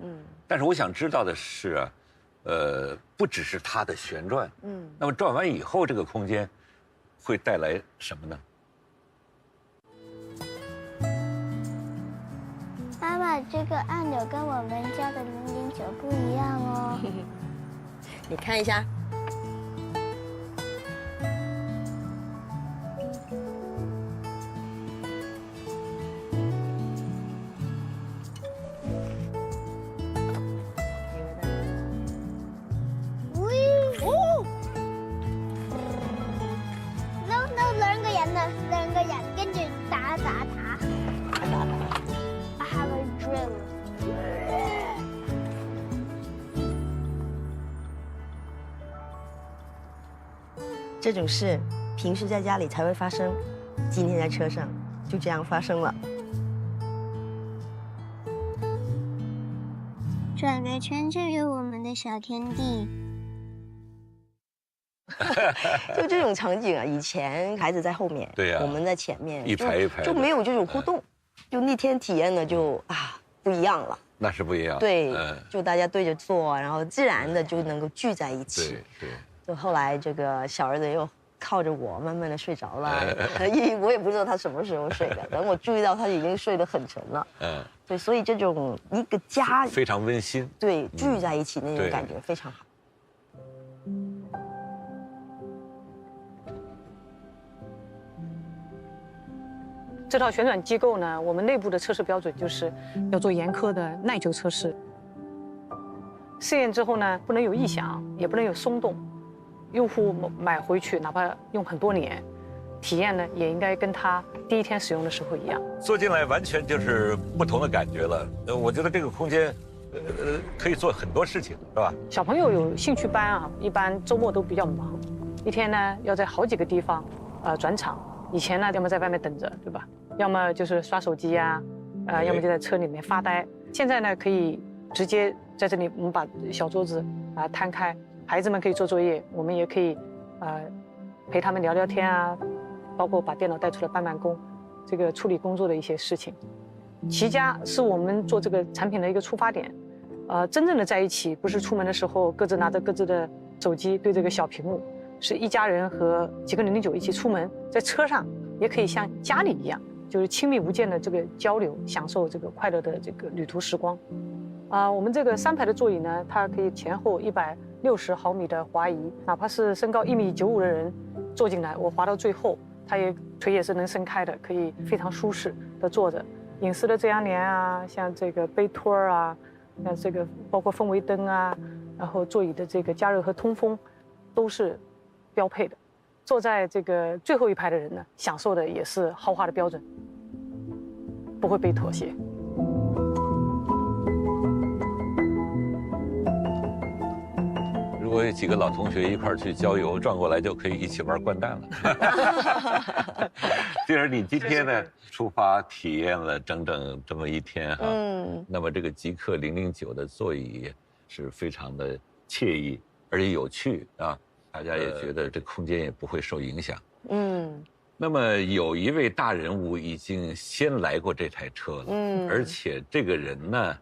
因。但是我想知道的是啊，不只是它的旋转，那么转完以后这个空间会带来什么呢？妈妈，这个按钮跟我们家的009不一样哦。你看一下。兩個人跟住打。I have a dream。这种事平时在家里才会发生，今天在车上就这样发生了。转个圈，这是我们的小天地。就这种场景啊，以前孩子在后面，对呀，我们在前面，一排一排就没有这种互动，就那天体验的就不一样了。那是不一样。对，就大家对着做，然后自然的就能够聚在一起。对。就后来这个小儿子又靠着我慢慢的睡着了，我也不知道他什么时候睡的，等我注意到他已经睡得很沉了。对，所以这种一个家非常温馨，对，聚在一起那种感觉非常好。这套旋转机构呢，我们内部的测试标准就是要做严苛的耐久测试。试验之后呢，不能有异响，也不能有松动。用户买回去，哪怕用很多年，体验呢也应该跟他第一天使用的时候一样。坐进来完全就是不同的感觉了。我觉得这个空间，可以做很多事情，是吧？小朋友有兴趣班啊，一般周末都比较忙，一天呢要在好几个地方转场。以前呢，要么在外面等着，对吧？要么就是刷手机呀，要么就在车里面发呆。现在呢，可以直接在这里，我们把小桌子摊开，孩子们可以做作业，我们也可以陪他们聊聊天啊，包括把电脑带出来办办公，这个处理工作的一些事情。齐家是我们做这个产品的一个出发点，真正的在一起，不是出门的时候各自拿着各自的手机对这个小屏幕。是一家人和极客009一起出门，在车上也可以像家里一样，就是亲密无间的这个交流，享受这个快乐的这个旅途时光。我们这个3排的座椅呢，它可以前后160毫米的滑移，哪怕是身高1.95米的人坐进来，我滑到最后，它腿也是能伸开的，可以非常舒适的坐着。隐私的遮阳帘啊，像这个杯托啊，像这个包括氛围灯啊，然后座椅的这个加热和通风，都是标配的。坐在这个最后一排的人呢，享受的也是豪华的标准，不会被妥协。如果有几个老同学一块儿去郊游，转过来就可以一起玩掼蛋了。既然你今天呢出发体验了整整这么一天哈，那么这个极客009的座椅是非常的惬意，而且有趣啊。大家也觉得这空间也不会受影响。那么有一位大人物已经先来过这台车了，而且这个人呢，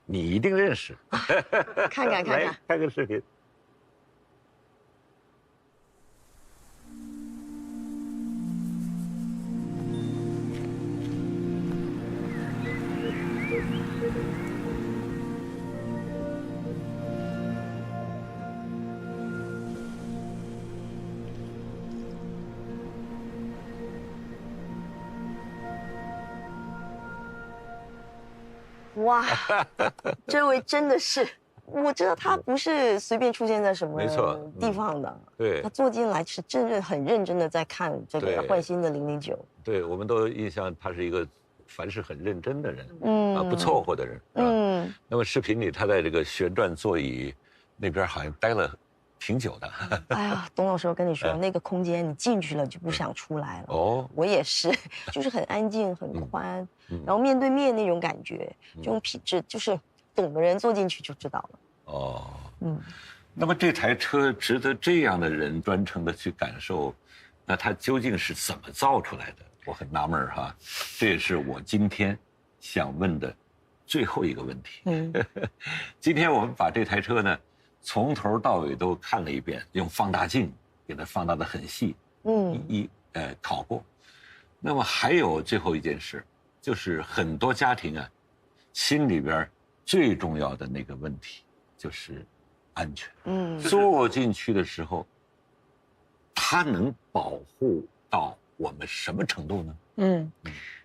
你一定认识。看看看个视频。哇，这位真的是，我知道他不是随便出现在什么地方的，对，他坐进来是真的很认真的在看这个焕新的009。对，我们都印象他是一个凡事很认真的人，不凑合的人，那么视频里他在这个旋转座椅那边好像待了挺久的。哎呀，董老师，我跟你说，那个空间你进去了就不想出来了。哦，我也是，就是很安静、很宽，然后面对面那种感觉，这种品质，就是懂的人坐进去就知道了。哦，那么这台车值得这样的人专程的去感受，那它究竟是怎么造出来的？我很纳闷哈，这也是我今天想问的最后一个问题。今天我们把这台车呢，从头到尾都看了一遍，用放大镜给它放大的很细，考过。那么还有最后一件事，就是很多家庭啊，心里边最重要的那个问题就是安全。坐进去的时候，它能保护到我们什么程度呢？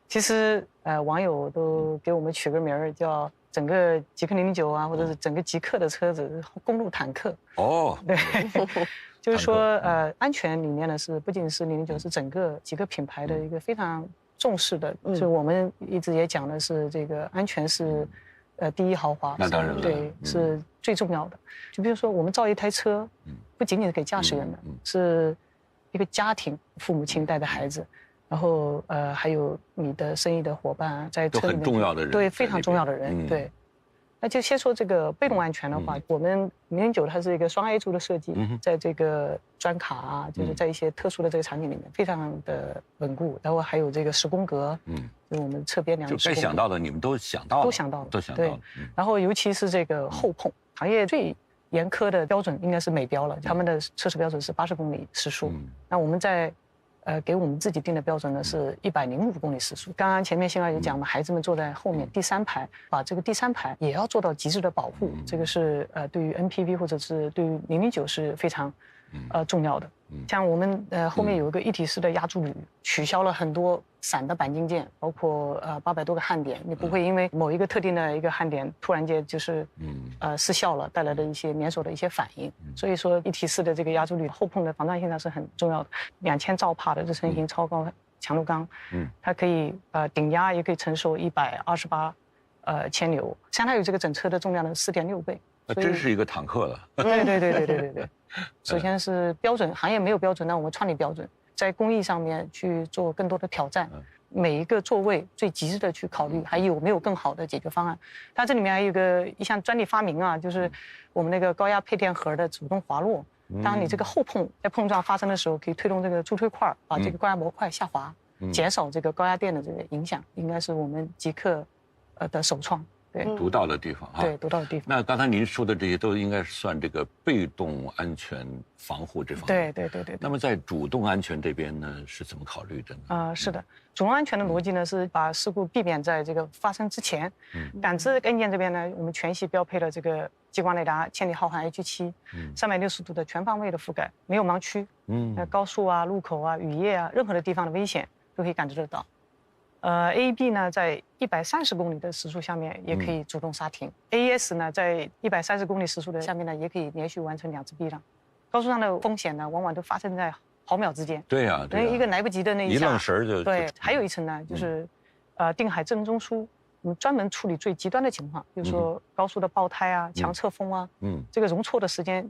其实网友都给我们取个名儿叫整个极客009啊，或者是整个极客的车子公路坦克。哦，对，就是说安全理念呢是不仅是009，是整个极客品牌的一个非常重视的。所以我们一直也讲的是这个安全是第一豪华。那当然了，对，是最重要的。就比如说我们造一台车，不仅仅是给驾驶员的，是一个家庭，父母亲带着孩子，然后还有你的生意的伙伴在车里面，都很重要的人，对，非常重要的人，对。那就先说这个被动安全的话，我们009它是一个双 A 柱的设计，在这个专卡啊，就是在一些特殊的这个场景里面非常的稳固，然后还有这个10宫格，就我们侧边2就该想到的你们都想到了，都想到了。然后尤其是这个后碰，行业最严苛的标准应该是美标了，他们的测试标准是80公里时速，那我们在给我们自己定的标准呢是105公里时速。刚刚前面新儿也讲嘛，孩子们坐在后面第3排，把这个第3排也要做到极致的保护，这个是对于 NPV 或者是对于009是非常重要的。像我们后面有一个一体式的压铸铝，取消了很多散的钣金件，包括800多个焊点，你不会因为某一个特定的一个焊点突然间就是失效了，带来的一些连锁的一些反应。所以说一体式的这个压铸铝后碰的防撞性上是很重要的。2000兆帕的日成型超高强度钢，它可以顶压也可以承受128千牛，相当于这个整车的重量的4.6倍。那真是一个坦克了。对。首先是标准，行业没有标准，那我们创立标准，在工艺上面去做更多的挑战，每一个座位最极致的去考虑，还有没有更好的解决方案。它这里面还有一项专利发明啊，就是我们那个高压配电盒的主动滑落。当你这个后碰在碰撞发生的时候，可以推动这个助推块把这个高压模块下滑，减少这个高压电的这个影响，应该是我们极客的首创。独到的地方啊，对，独到的地方。那刚才您说的这些都应该算这个被动安全防护这方面。对。那么在主动安全这边呢，是怎么考虑的呢？是的，主动安全的逻辑呢是把事故避免在这个发生之前。感知硬件这边呢，我们全系标配了这个激光雷达千里浩瀚 H7，360度的全方位的覆盖，没有盲区。高速啊、路口啊、雨夜啊，任何的地方的危险都可以感知得到。AEB 呢，在130公里的时速下面也可以主动刹停。AES 呢，在130公里时速的下面呢，也可以连续完成2次避让。高速上的风险呢，往往都发生在毫秒之间。对呀，一个来不及的那一下，一愣神就。对，还有一层呢，就是定海震中枢，我们专门处理最极端的情况，比如说高速的爆胎啊、强侧风啊，这个容错的时间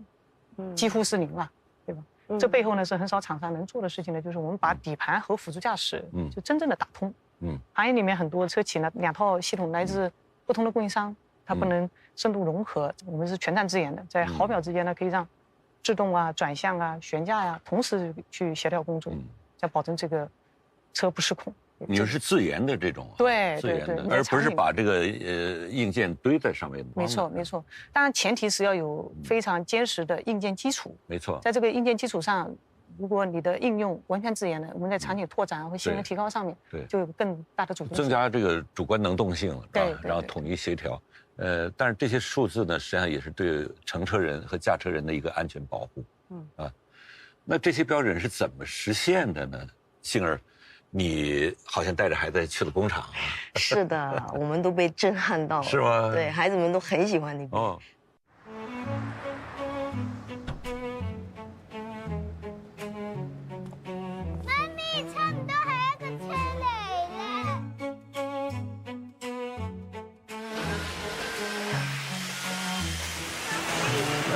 几乎是0了，对吧？这背后呢是很少厂商能做的事情呢，就是我们把底盘和辅助驾驶就真正的打通。行业里面很多车企呢，2套系统来自不同的供应商，它不能深度融合。我们是全站自研的，在毫秒之间呢，可以让制动啊、转向啊、悬架呀，同时去协调工作，要保证这个车不失控。你们是自研的这种，对，自研的，而不是把这个硬件堆在上面。没错。当然前提是要有非常坚实的硬件基础。没错，在这个硬件基础上。如果你的应用完全自研的，我们在场景拓展和性能提高上面，就有更大的主动性，增加这个主观能动性了，对，然后统一协调。但是这些数字呢，实际上也是对乘车人和驾车人的一个安全保护。那这些标准是怎么实现的呢？杏儿，你好像带着孩子去了工厂啊？是的，我们都被震撼到了。是吗？对，孩子们都很喜欢那个。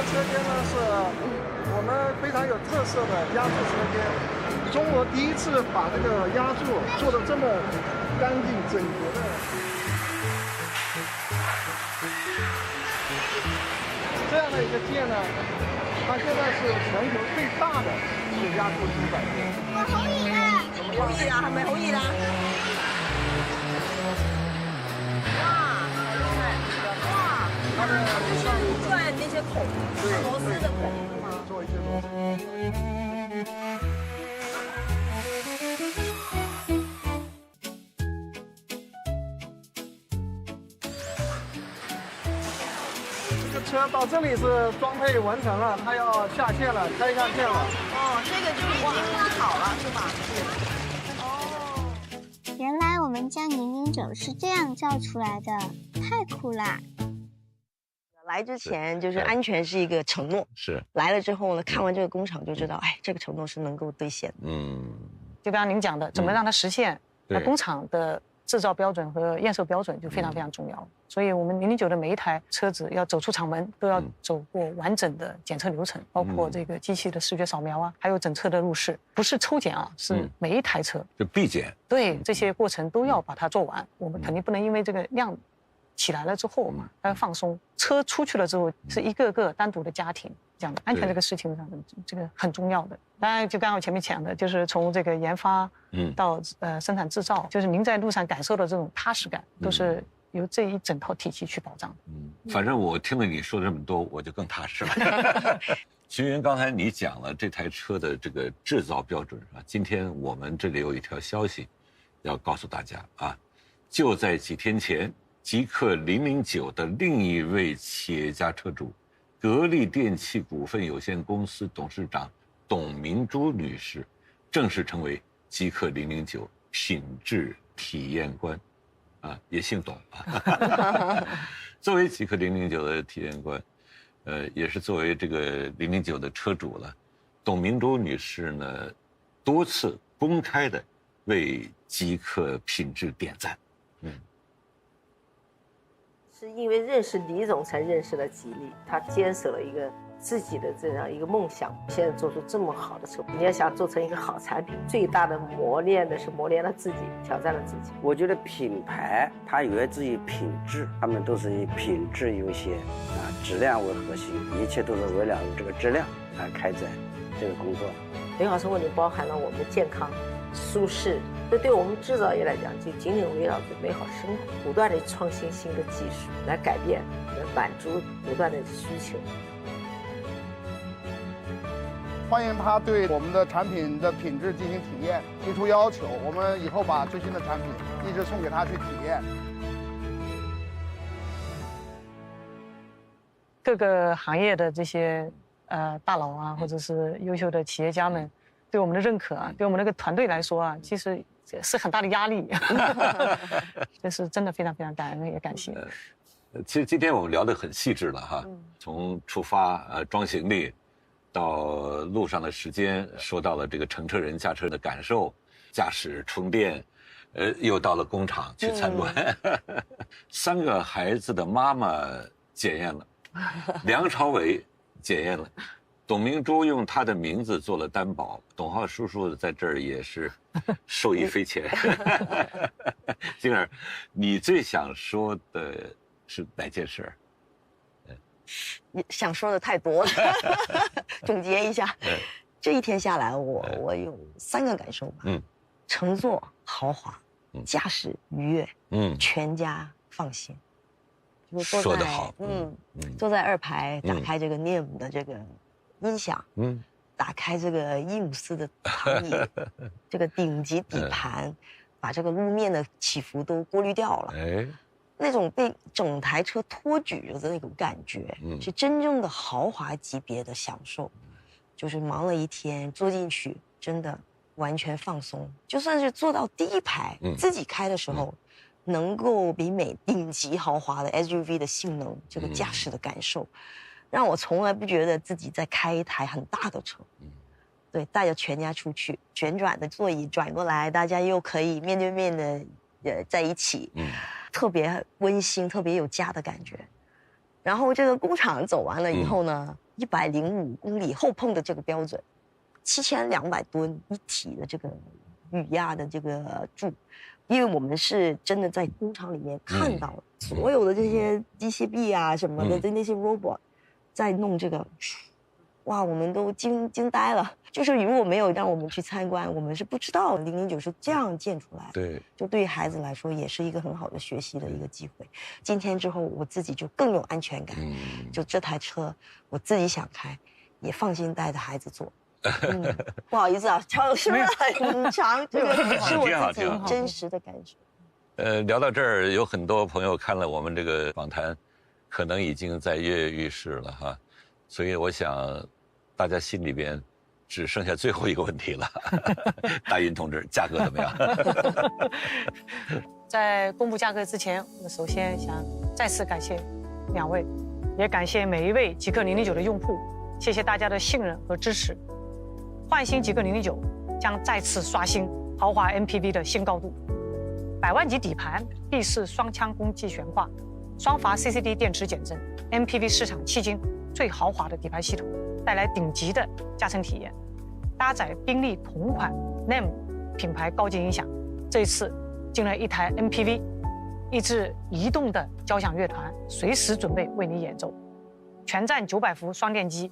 车间呢是我们非常有特色的压铸车间，中国第一次把这个压铸做得这么干净整洁的。这样的一个件呢，它现在是全球最大的一个压铸主板件。我同意啦，同意啦，係咪同意啦？哇，好厲害！哇，它就是鑽那些孔，螺絲的孔是嗎？做一些螺絲。这个车到这里是装配完成了，它要下线了，开下线了。哦，这个就已经好了，是吧？哦，原来我们将009是这样造出来的，太酷啦！来之前就是安全是一个承诺，是来了之后呢，看完这个工厂就知道，哎，这个承诺是能够兑现的。就刚刚您讲的，怎么让它实现？那工厂的制造标准和验收标准就非常非常重要。所以我们009的每一台车子要走出厂门，都要走过完整的检测流程，包括这个机器的视觉扫描啊，还有整车的入试，不是抽检啊，是每一台车就必检。对，这些过程都要把它做完。我们肯定不能因为这个量起来了之后嘛，要放松。车出去了之后，是一个个单独的家庭。这样的安全这个事情上，这个很重要的。当然，就刚刚我前面讲的，就是从这个研发到生产制造，就是您在路上感受的这种踏实感，都是由这一整套体系去保障。反正我听了你说这么多，我就更踏实了。徐云，刚才你讲了这台车的这个制造标准啊，今天我们这里有一条消息要告诉大家啊，就在几天前，极氪009的另一位企业家车主。格力电器股份有限公司董事长董明珠女士，正式成为极氪009品质体验官，啊，也姓董啊。作为极氪009的体验官，也是作为这个009的车主了，董明珠女士呢，多次公开的为极氪品质点赞。是因为认识李总才认识了吉利，他坚守了一个自己的这样一个梦想，现在做出这么好的车，你要想做成一个好产品，最大的磨练的是磨练了自己，挑战了自己。我觉得品牌它源自于品质，他们都是以品质优先啊，质量为核心，一切都是为了这个质量来开展这个工作。美好生活里包含了我们的健康、舒适。这对我们制造业来讲，就紧紧围绕着美好生活，不断的创新新的技术，来改变，来满足不断的需求。欢迎他对我们的产品的品质进行体验，提出要求。我们以后把最新的产品一直送给他去体验。各个行业的这些大佬啊，或者是优秀的企业家们，对我们的认可啊，对我们那个团队来说啊，其实是很大的压力。这是真的非常非常感恩，也感谢。其实今天我们聊得很细致了哈，从出发装行李，到路上的时间，说到了这个乘车人驾车的感受，驾驶充电，又到了工厂去参观。3个孩子的妈妈检验了，梁朝伟检验了。董明珠用她的名字做了担保，董浩叔叔在这儿也是受益匪浅。金儿，你最想说的是哪件事儿？想说的太多了，总结一下，这一天下来，我有3个感受吧。乘坐豪华，驾驶愉悦，全家放心。说得好，坐在2排，打开这个 NIM 的这个音响，打开这个伊姆斯的躺椅，这个顶级底盘，把这个路面的起伏都过滤掉了。那种被整台车托举着的那种感觉，是真正的豪华级别的享受。就是忙了一天，坐进去真的完全放松。就算是坐到第1排，自己开的时候，能够媲美顶级豪华的 SUV 的性能，这个驾驶的感受，让我从来不觉得自己在开一台很大的车。对，带着全家出去，旋转的座椅转过来，大家又可以面对面的在一起。特别温馨，特别有家的感觉。然后这个工厂走完了以后呢，105公里后碰的这个标准，7200吨一体的这个雨压的这个柱，因为我们是真的在工厂里面看到所有的这些机械臂啊什么的，那些 robot 在弄这个，哇，我们都惊呆了。就是如果没有让我们去参观，我们是不知道009是这样建出来的。对，就对于孩子来说，也是一个很好的学习的一个机会。今天之后，我自己就更有安全感。就这台车，我自己想开，也放心带着孩子坐。不好意思啊，超是不是很长？这个是我自己真实的感受。聊到这儿，有很多朋友看了我们这个访谈，可能已经在跃跃欲试了哈。所以我想，大家心里边只剩下最后一个问题了。大云同志，价格怎么样？在公布价格之前，我首先想再次感谢2位，也感谢每一位极氪009的用户，谢谢大家的信任和支持。焕新极氪009将再次刷新豪华 MPV 的新高度。100万级底盘，B 式双腔工技悬挂，双阀 CCD 电池减震 ，MPV 市场迄今最豪华的底盘系统，带来顶级的驾乘体验。搭载宾利同款 NEM 品牌高级音响，这一次进了一台 MPV， 一支移动的交响乐团随时准备为你演奏。全站900伏双电机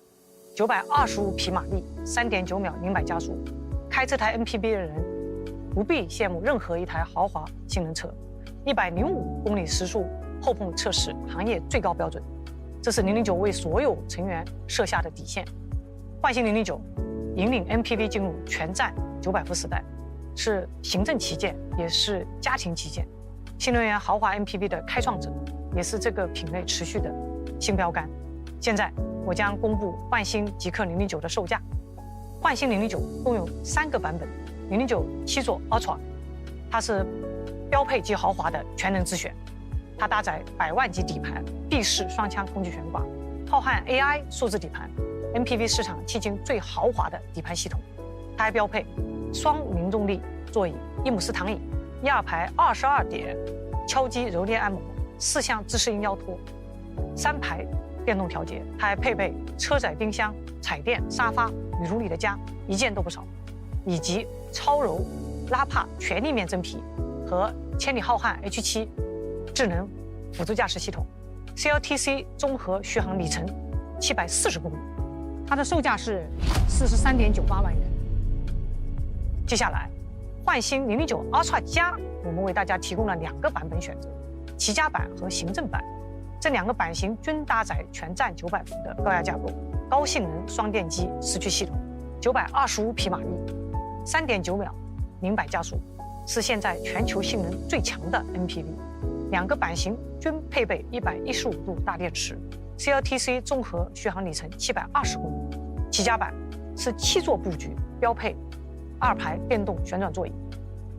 ，925匹马力，3.9秒0-100加速。开这台 MPV 的人不必羡慕任何一台豪华性能车，105公里时速后碰测试行业最高标准，这是009为所有成员设下的底线。焕新009引领 MPV 进入全站900伏时代，是行政旗舰，也是家庭旗舰，新能源豪华 MPV 的开创者，也是这个品类持续的新标杆。现在我将公布焕新极氪009的售价。焕新009共有3个版本，0097座 Ultra， 它是标配极豪华的全能之选，它搭载100万级底盘，B 式双腔空气悬挂，浩瀚 AI 数字底盘。MPV 市场迄今最豪华的底盘系统，它还标配双零重力座椅、伊姆斯躺椅、1/2排22点敲击柔电按摩、4项自适应腰托、3排电动调节，它还配备车载冰箱、彩电、沙发与如你的家一件都不少，以及超柔拉帕全立面真皮和千里浩瀚 H7 智能辅助驾驶系统 ，CLTC 综合续航里程740公里。它的售价是43.98万元。接下来，焕新009 Ultra 加，我们为大家提供了2个版本选择，旗家版和行政版。这2个版型均搭载全站900伏的高压架构、高性能双电机四驱系统，925匹马力，3.9秒0-100加速，是现在全球性能最强的 MPV。2个版型均配备115度大电池。CLTC 综合续航里程720公里，旗家版是7座布局，标配2排电动旋转座椅。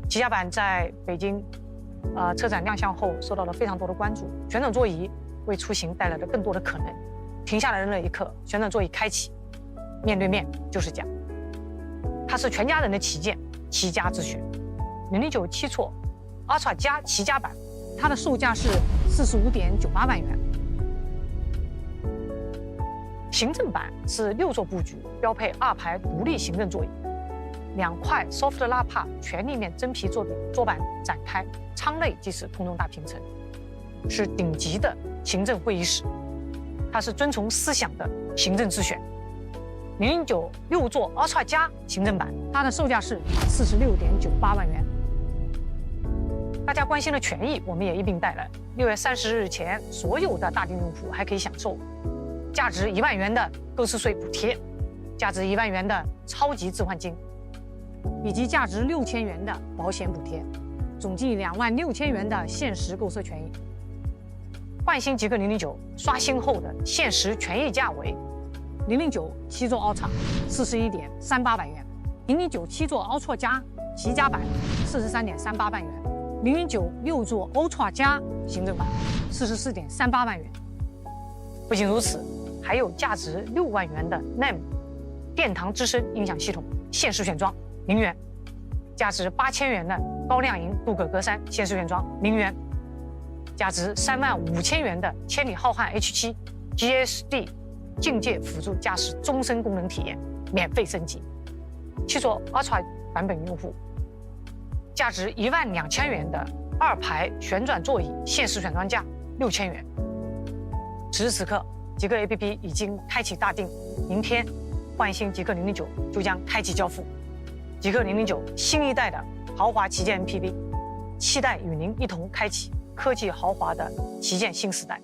旗家版在北京车展亮相后受到了非常多的关注，旋转座椅为出行带来了更多的可能。停下来的那一刻，旋转座椅开启，面对面就是家。它是全家人的旗舰，旗家之选。0097座 Ultra 加旗家版，它的售价是45.98万元。行政版是6座布局，标配2排独立行政座椅，2块 soft 拉帕全立面真皮桌板展开，舱内即是空中大平层，是顶级的行政会议室。它是遵从思想的行政之选。009 6座 Ultra 加行政版，它的售价是46.98万元。大家关心的权益，我们也一并带来。6月30日前，所有的大定用户还可以享受价值1万元的购置税补贴，价值1万元的超级置换金，以及价值6000元的保险补贴，总计26000元的限时购车权益。焕新极氪009刷新后的限时权益价为009 7座 Ultra 41.38万元，009 7座 Ultra 加旗家版43.38万元，009 6座 Ultra 加行政版44.38万元。不仅如此，还有价值6万元的 NEM 殿堂之声音响系统限时选装0元，价值8000元的高亮银镀铬格栅限时选装0元，价值35000元的千里浩瀚 H7 GSD 境界辅助驾驶终身功能体验免费升级。7座 Ultra 版本用户，价值12000元的2排旋转座椅限时选装价6000元。此时此刻，极氪 APP 已经开启大定，明天焕新极氪009就将开启交付。极氪009新一代的豪华旗舰 MPV，期待与您一同开启科技豪华的旗舰新时代。